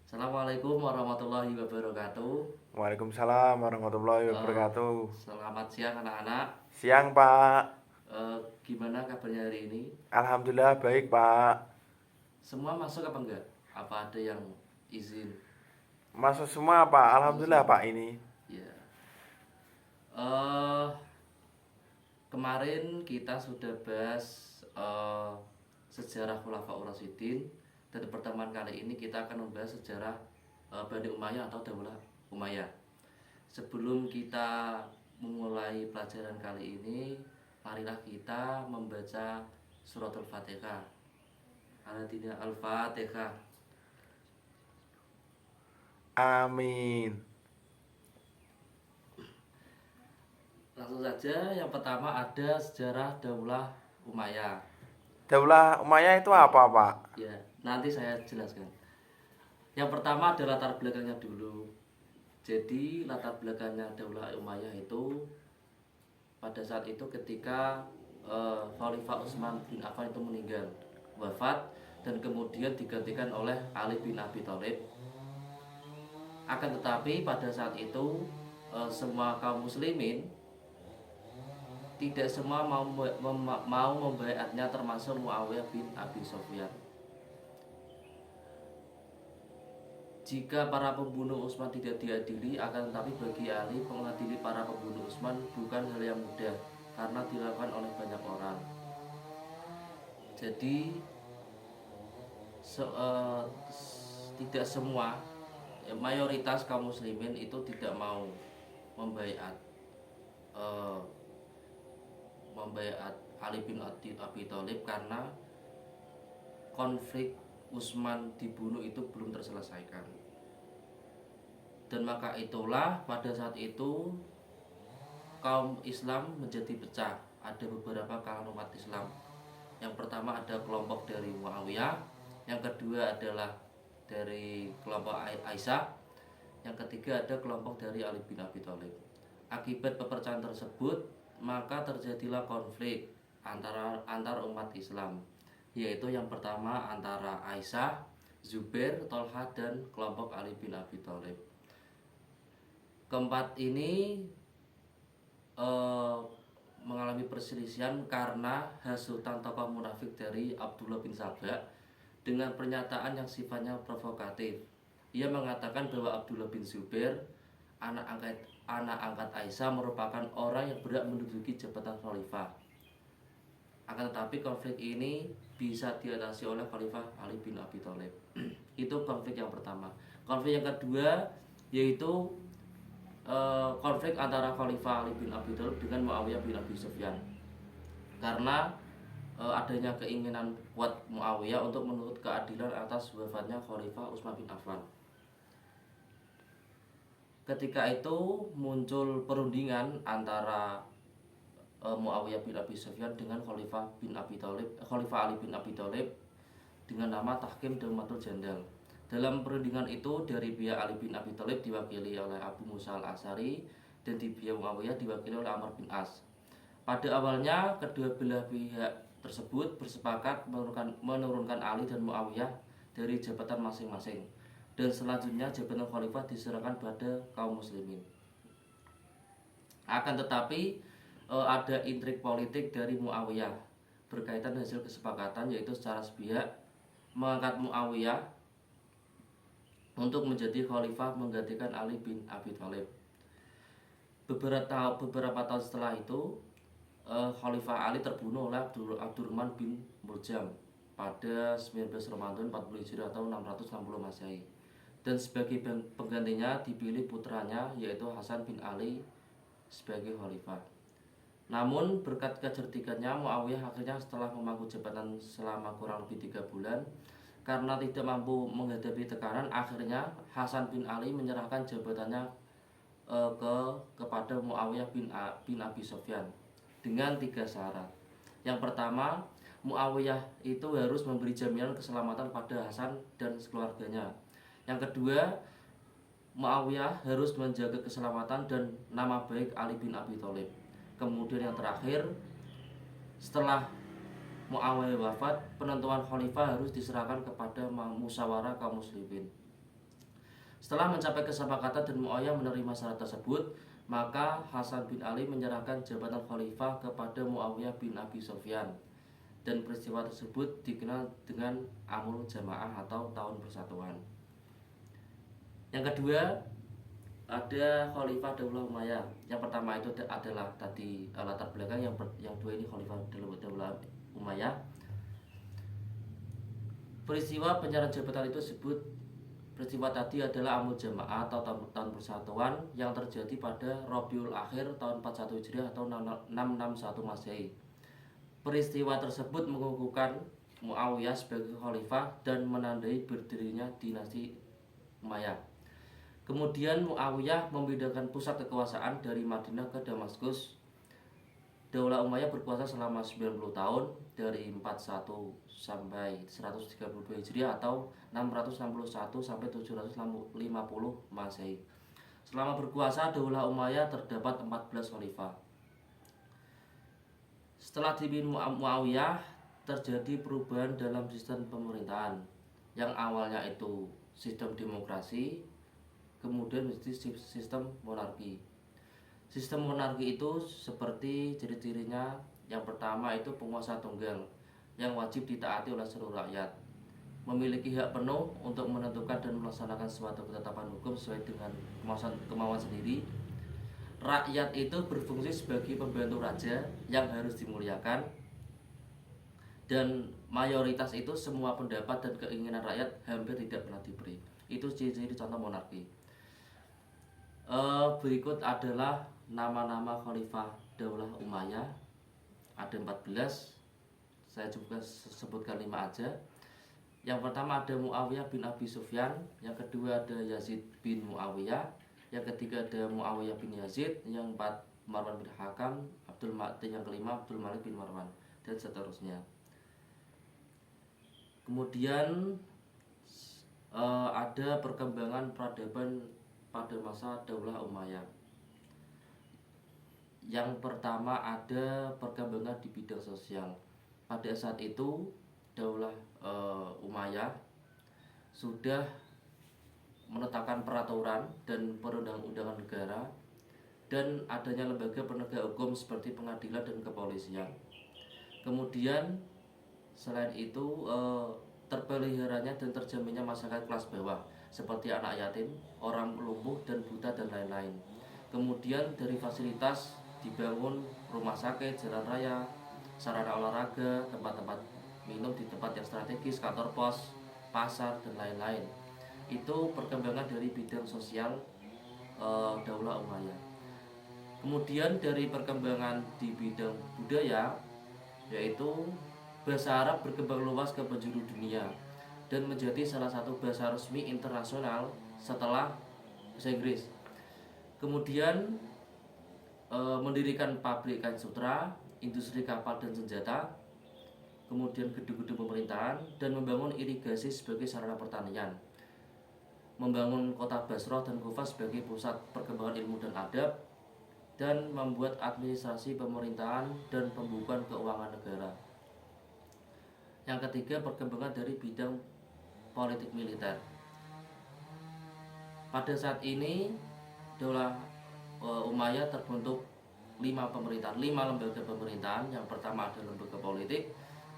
Assalamualaikum warahmatullahi wabarakatuh. Waalaikumsalam warahmatullahi Eh, wabarakatuh. Selamat siang anak-anak. Siang, Pak. Gimana kabarnya hari ini? Alhamdulillah baik, Pak. Semua masuk apa enggak? Apa ada yang izin? Masuk semua, Pak. Masuk Alhamdulillah, semua. Pak ini. Ya. Eh, Kemarin kita sudah bahas eh, sejarah Khulafaur Rasyidin, dan pertemuan kali ini kita akan membahas sejarah Bani Umayyah atau Daulah Umayyah. Sebelum kita memulai pelajaran kali ini, marilah kita membaca surat Al-Fatihah. Al-Fatihah. Amin. Langsung saja, yang pertama ada sejarah Daulah Umayyah. Daulah Umayyah itu apa, Pak? Ya, nanti saya jelaskan. Yang pertama ada latar belakangnya dulu. Jadi latar belakangnya Daulah Umayyah itu pada saat itu ketika Khalifah Utsman bin Affan itu meninggal, wafat, dan kemudian digantikan oleh Ali bin Abi Thalib. Akan tetapi pada saat itu semua kaum muslimin tidak semua mau membaiatnya, termasuk Muawiyah bin Abi Sufyan. Jika para pembunuh Utsman tidak diadili, akan tetapi bagi Ali mengadili para pembunuh Utsman bukan hal yang mudah karena dilakukan oleh banyak orang. Jadi tidak semua, mayoritas kaum muslimin itu tidak mau membaiat eh, membaiat Ali bin Abi Thalib karena konflik Utsman dibunuh itu belum terselesaikan. Dan maka itulah pada saat itu kaum Islam menjadi pecah. Ada beberapa kalangan umat Islam. Yang pertama ada kelompok dari Muawiyah, yang kedua adalah dari kelompok Aisyah, yang ketiga ada kelompok dari Ali bin Abi Thalib. Akibat pepecahan tersebut, maka terjadilah konflik antar umat Islam, yaitu yang pertama antara Aisyah, Zubair, Tolha, dan kelompok Ali bin Abi Thalib. Keempat ini mengalami perselisihan karena hasutan tokoh munafik dari Abdullah bin Sabah dengan pernyataan yang sifatnya provokatif. Ia mengatakan bahwa Abdullah bin Zubair, anak angkat Aisyah, merupakan orang yang berhak menduduki jabatan khalifah. Akan tetapi konflik ini bisa diatasi oleh Khalifah Ali bin Abi Thalib. Itu konflik yang pertama. Konflik yang kedua yaitu konflik antara Khalifah Ali bin Abi Thalib dengan Muawiyah bin Abi Sufyan. Karena adanya keinginan kuat Muawiyah untuk menuntut keadilan atas wafatnya Khalifah Utsman bin Affan. Ketika itu muncul perundingan antara Muawiyah bin Abi Sufyan dengan Khalifah Ali bin Abi Thalib dengan nama Tahkim Daumatul Jandal. Dalam perundingan itu dari pihak Ali bin Abi Thalib diwakili oleh Abu Musa al-Asy'ari dan di pihak Muawiyah diwakili oleh Amr bin As. Pada awalnya kedua belah pihak tersebut bersepakat menurunkan Ali dan Muawiyah dari jabatan masing-masing, dan selanjutnya jabatan khalifah diserahkan pada kaum muslimin. Akan tetapi ada intrik politik dari Muawiyah berkaitan hasil kesepakatan, yaitu secara sepihak mengangkat Muawiyah untuk menjadi khalifah menggantikan Ali bin Abi Thalib. Beberapa tahun setelah itu, Khalifah Ali terbunuh oleh Abdurrahman bin Muljam pada 19 Ramadan 40 Hijriah atau 660 Masehi. Dan sebagai penggantinya dipilih putranya, yaitu Hasan bin Ali sebagai khalifah. Namun berkat kecerdikannya, Muawiyah akhirnya setelah memangku jabatan selama kurang lebih 3 bulan, karena tidak mampu menghadapi tekanan, akhirnya Hasan bin Ali menyerahkan jabatannya kepada Muawiyah bin Abi Sufyan dengan 3 syarat. Yang pertama, Muawiyah itu harus memberi jaminan keselamatan pada Hasan dan keluarganya. Yang kedua, Muawiyah harus menjaga keselamatan dan nama baik Ali bin Abi Thalib. Kemudian yang terakhir, setelah Muawiyah wafat, penentuan khalifah harus diserahkan kepada musyawarah kaum muslimin. Setelah mencapai kesepakatan dan Muawiyah menerima syarat tersebut, maka Hasan bin Ali menyerahkan jabatan khalifah kepada Muawiyah bin Abi Sufyan. Dan peristiwa tersebut dikenal dengan Amul Jamaah atau Tahun Persatuan. Yang kedua, ada Khalifah Daulah Umayyah. Yang pertama itu adalah tadi latar belakang, yang dua ini Khalifah Daulah Umayyah. Peristiwa penyerahan jabatan itu disebut peristiwa tadi adalah Amul Jamaah atau tahun persatuan yang terjadi pada Rabiul Akhir tahun 41 Hijriah atau 661 Masehi. Peristiwa tersebut mengukuhkan Muawiyah sebagai khalifah dan menandai berdirinya dinasti Umayyah. Kemudian Muawiyah memindahkan pusat kekuasaan dari Madinah ke Damaskus. Daulah Umayyah berkuasa selama 90 tahun dari 41 sampai 132 Hijriah atau 661 sampai 750 Masehi. Selama berkuasa Daulah Umayyah terdapat 14 khalifah. Setelah dipimpin Muawiyah, terjadi perubahan dalam sistem pemerintahan yang awalnya itu sistem demokrasi, kemudian menjadi sistem monarki. Sistem monarki itu seperti ciri-cirinya, yang pertama itu penguasa tunggal yang wajib ditaati oleh seluruh rakyat, memiliki hak penuh untuk menentukan dan melaksanakan suatu ketetapan hukum sesuai dengan kemauan sendiri. Rakyat itu berfungsi sebagai pembantu raja yang harus dimuliakan, dan mayoritas itu semua pendapat dan keinginan rakyat hampir tidak pernah diberi. Itu ciri-ciri contoh monarki. Berikut adalah nama-nama Khalifah Daulah Umayyah. Ada 14. Saya coba sebutkan 5 aja. Yang pertama ada Muawiyah bin Abi Sufyan, yang kedua ada Yazid bin Muawiyah, yang ketiga ada Muawiyah bin Yazid, yang keempat Marwan bin Hakam, yang kelima Abdul Malik bin Marwan, dan seterusnya. Kemudian ada perkembangan peradaban pada masa Daulah Umayyah. Yang pertama ada perkembangan di bidang sosial. Pada saat itu Daulah Umayyah sudah menetapkan peraturan dan perundang-undangan negara dan adanya lembaga penegak hukum seperti pengadilan dan kepolisian. Kemudian selain itu terpeliharanya dan terjaminnya masyarakat kelas bawah seperti anak yatim, orang lumpuh dan buta dan lain-lain. Kemudian dari fasilitas dibangun rumah sakit, jalan raya, sarana olahraga, tempat-tempat minum di tempat yang strategis, kantor pos, pasar dan lain-lain. Itu perkembangan dari bidang sosial Daulah Umayyah. Kemudian dari perkembangan di bidang budaya, yaitu bahasa Arab berkembang luas ke penjuru dunia dan menjadi salah satu bahasa resmi internasional setelah bahasa Inggris. Kemudian mendirikan pabrik kain sutra, industri kapal dan senjata, kemudian gedung-gedung pemerintahan, dan membangun irigasi sebagai sarana pertanian, membangun kota Basrah dan Kufah sebagai pusat perkembangan ilmu dan adab, dan membuat administrasi pemerintahan dan pembukuan keuangan negara. Yang ketiga, perkembangan dari bidang politik militer. Pada saat ini Daulah Umayyah terbentuk 5 lembaga pemerintahan. Yang pertama ada lembaga politik,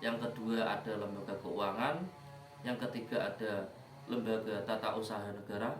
yang kedua ada lembaga keuangan, yang ketiga ada lembaga tata usaha negara,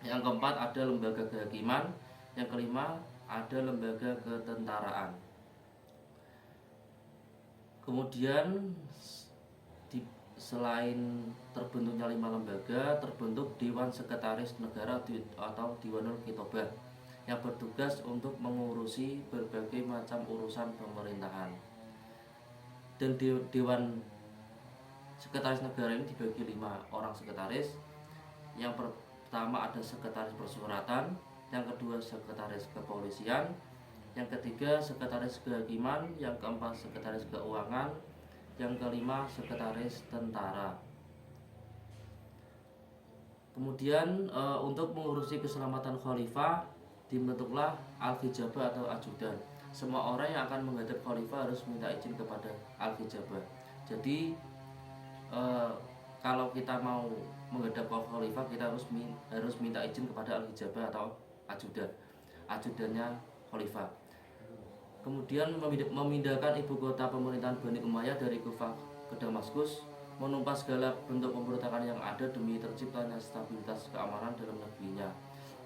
yang keempat ada lembaga kehakiman, yang kelima ada lembaga ketentaraan. Kemudian selain terbentuknya 5 lembaga, terbentuk Dewan Sekretaris Negara atau Diwanul Khitobah yang bertugas untuk mengurusi berbagai macam urusan pemerintahan. Dan Dewan Sekretaris Negara ini dibagi 5 orang sekretaris. Yang pertama ada Sekretaris Persuratan, yang kedua Sekretaris Kepolisian, yang ketiga Sekretaris Kehakiman, yang keempat Sekretaris Keuangan, yang kelima Sekretaris Tentara. Kemudian untuk mengurusi keselamatan khalifah dibentuklah Al-Hijabah atau ajudan. Semua orang yang akan menghadap khalifah harus minta izin kepada Al-Hijabah. Jadi kalau kita mau menghadap ke khalifah kita harus minta izin kepada al-hijabah atau ajudannya khalifah. Kemudian memindahkan ibu kota pemerintahan Bani Umayyah dari Kufah ke Damaskus, menumpas segala bentuk pemberontakan yang ada demi terciptanya stabilitas keamanan dalam negerinya,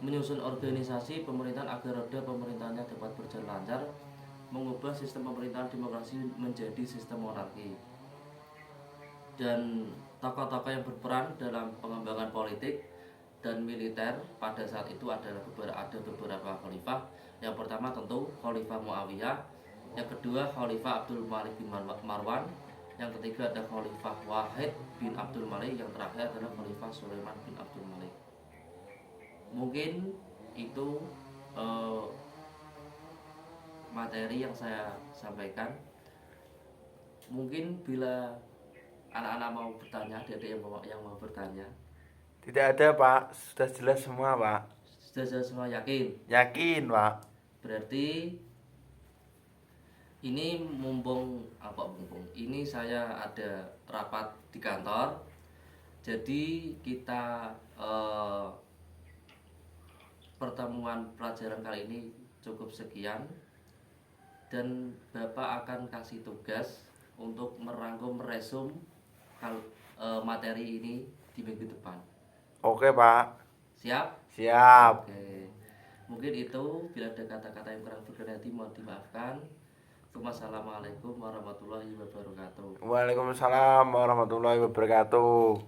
menyusun organisasi pemerintahan agar roda pemerintahannya dapat berjalan lancar, mengubah sistem pemerintahan demokrasi menjadi sistem monarki. Dan tokoh-tokoh yang berperan dalam pengembangan politik dan militer pada saat itu adalah beberapa khalifah. Yang pertama tentu Khalifah Muawiyah, yang kedua Khalifah Abdul Malik bin Marwan, yang ketiga ada Khalifah Wahid bin Abdul Malik, yang terakhir adalah Khalifah Sulaiman bin Abdul Malik. Mungkin itu materi yang saya sampaikan. Mungkin bila anak-anak mau bertanya, ada yang mau bertanya. Tidak ada Pak, sudah jelas semua Pak. Sudah semua yakin? Yakin Pak. Berarti ini mumpung ini saya ada rapat di kantor, jadi kita pertemuan pelajaran kali ini cukup sekian, dan Bapak akan kasih tugas untuk merangkum meresum materi ini di minggu depan. Oke Pak. Siap? Siap. Oke. Mungkin itu, bila ada kata-kata yang kurang berkenan hati mohon dimaafkan. Wassalamualaikum warahmatullahi wabarakatuh. Waalaikumsalam warahmatullahi wabarakatuh.